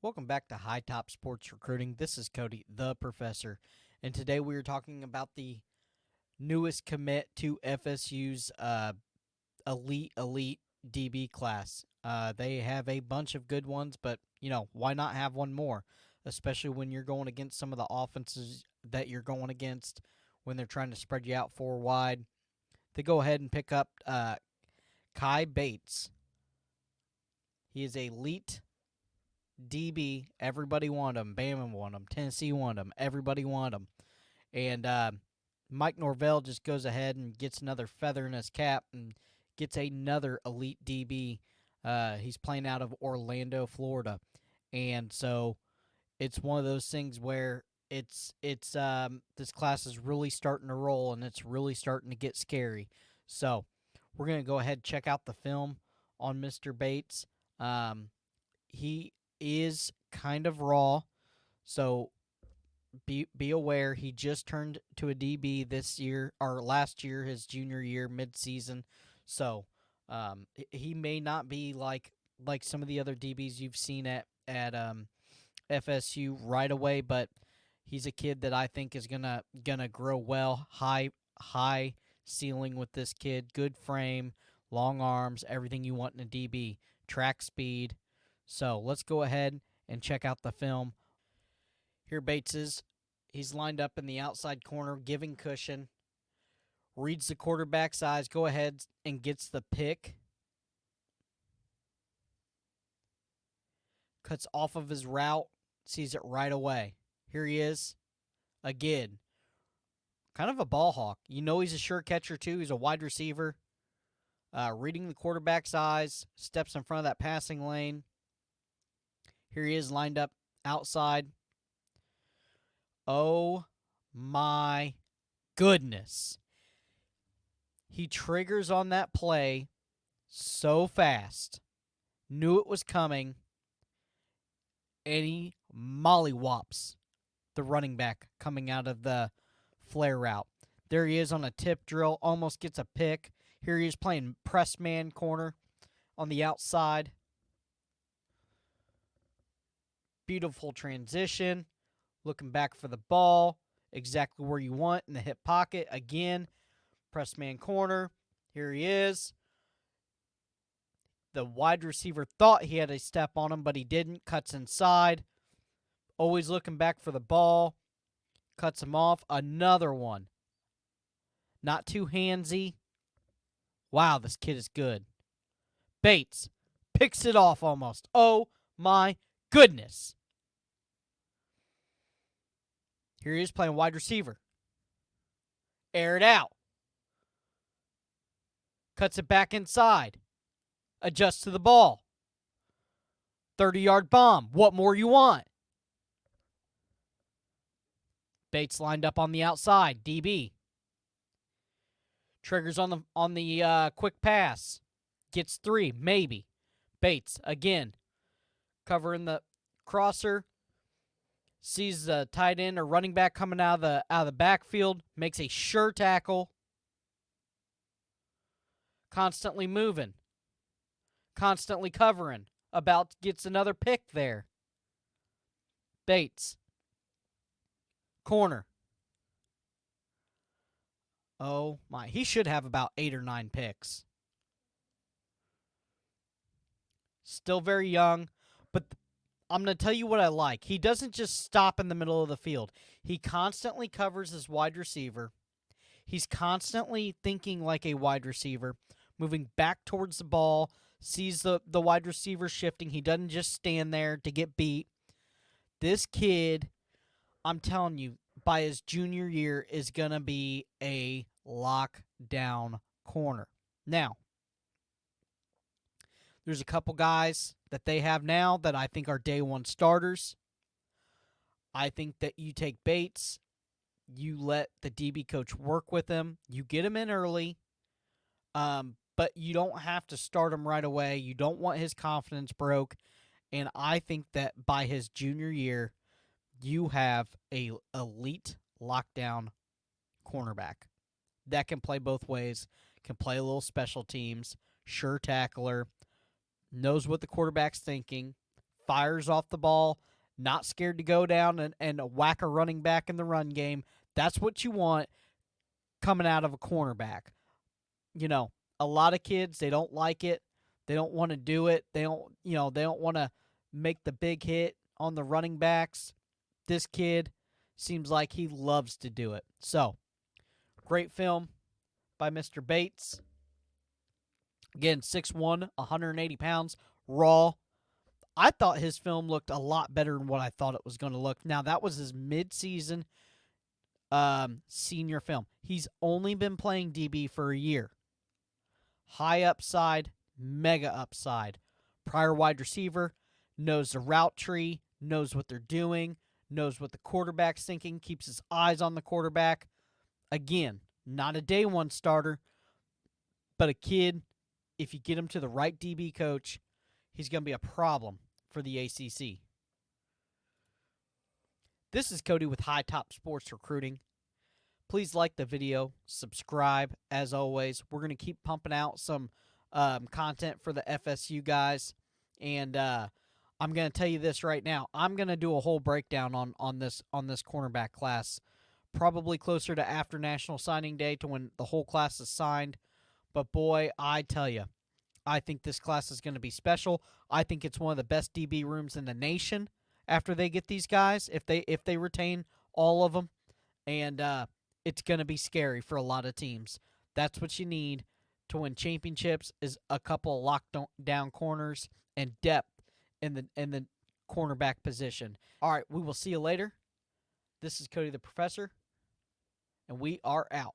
Welcome back to High Top Sports Recruiting. This is Cody, the professor, and today we are talking about the newest commit to FSU's elite DB class. They have a bunch of good ones, but why not have one more? Especially when you're going against some of the offenses that you're going against when they're trying to spread you out four wide. They go ahead and pick up Kai Bates. He is a elite DB. Everybody wanted him. Bama wanted him. Tennessee wanted him. Everybody wanted him. And Mike Norvell just goes ahead and gets another feather in his cap and gets another elite DB. He's playing out of Orlando, Florida. And so it's one of those things where it's this class is really starting to roll and it's really starting to get scary. So we're going to go ahead and check out the film on Mr. Bates. He is kind of raw, so be aware. He just turned to a DB this year or last year, his junior year, mid-season. So he may not be like some of the other DBs you've seen at FSU right away, but he's a kid that I think is gonna grow well. High ceiling with this kid. Good frame, long arms, everything you want in a DB. Track speed. So let's go ahead and check out the film. Here Bates is. He's lined up in the outside corner, giving cushion. Reads the quarterback's eyes. Go ahead and gets the pick. Cuts off of his route. Sees it right away. Here he is. Again. Kind of a ball hawk. You know he's a sure catcher too. He's a wide receiver. Reading the quarterback's eyes. Steps in front of that passing lane. Here he is lined up outside. Oh my goodness. He triggers on that play so fast. Knew it was coming. And he mollywops the running back coming out of the flare route. There he is on a tip drill. Almost gets a pick. Here he is playing press man corner on the outside. Beautiful transition. Looking back for the ball. Exactly where you want in the hip pocket. Again, press man corner. Here he is. The wide receiver thought he had a step on him, but he didn't. Cuts inside. Always looking back for the ball. Cuts him off. Another one. Not too handsy. Wow, this kid is good. Bates picks it off almost. Oh my goodness. Here he is playing wide receiver. Air it out. Cuts it back inside. Adjusts to the ball. 30-yard bomb. What more you want? Bates lined up on the outside. DB. Triggers on the quick pass. Gets 3, maybe. Bates, again. Covering the crosser. Sees the tight end or running back coming out of the backfield. Makes a sure tackle. Constantly moving. Constantly covering. About gets another pick there. Bates. Corner. Oh my. He should have about 8 or 9 picks. Still very young, but I'm going to tell you what I like. He doesn't just stop in the middle of the field. He constantly covers his wide receiver. He's constantly thinking like a wide receiver, moving back towards the ball, sees the wide receiver shifting. He doesn't just stand there to get beat. This kid, I'm telling you, by his junior year is going to be a lockdown corner. Now, there's a couple guys that they have now that I think are day one starters. I think that you take Bates, you let the DB coach work with him, you get him in early, but you don't have to start him right away. You don't want his confidence broke, and I think that by his junior year, you have a elite lockdown cornerback that can play both ways, can play a little special teams, sure tackler, knows what the quarterback's thinking, fires off the ball, not scared to go down and whack a running back in the run game. That's what you want coming out of a cornerback. You know, a lot of kids, they don't like it. They don't want to do it. They don't want to make the big hit on the running backs. This kid seems like he loves to do it. So, great film by Mr. Bates. Again, 6'1", 180 pounds, raw. I thought his film looked a lot better than what I thought it was going to look. Now, that was his mid-season senior film. He's only been playing DB for a year. High upside, mega upside. Prior wide receiver, knows the route tree, knows what they're doing, knows what the quarterback's thinking, keeps his eyes on the quarterback. Again, not a day one starter, but a kid, if you get him to the right DB coach, he's going to be a problem for the ACC. This is Cody with High Top Sports Recruiting. Please like the video, subscribe. As always, we're going to keep pumping out some content for the FSU guys. And I'm going to tell you this right now. I'm going to do a whole breakdown on this cornerback class, probably closer to after National Signing Day, to when the whole class is signed. But boy, I tell you, I think this class is going to be special. I think it's one of the best DB rooms in the nation after they get these guys, if they retain all of them. And it's going to be scary for a lot of teams. That's what you need to win championships, is a couple of lockdown corners and depth in the cornerback position. All right, we will see you later. This is Cody the Professor, and we are out.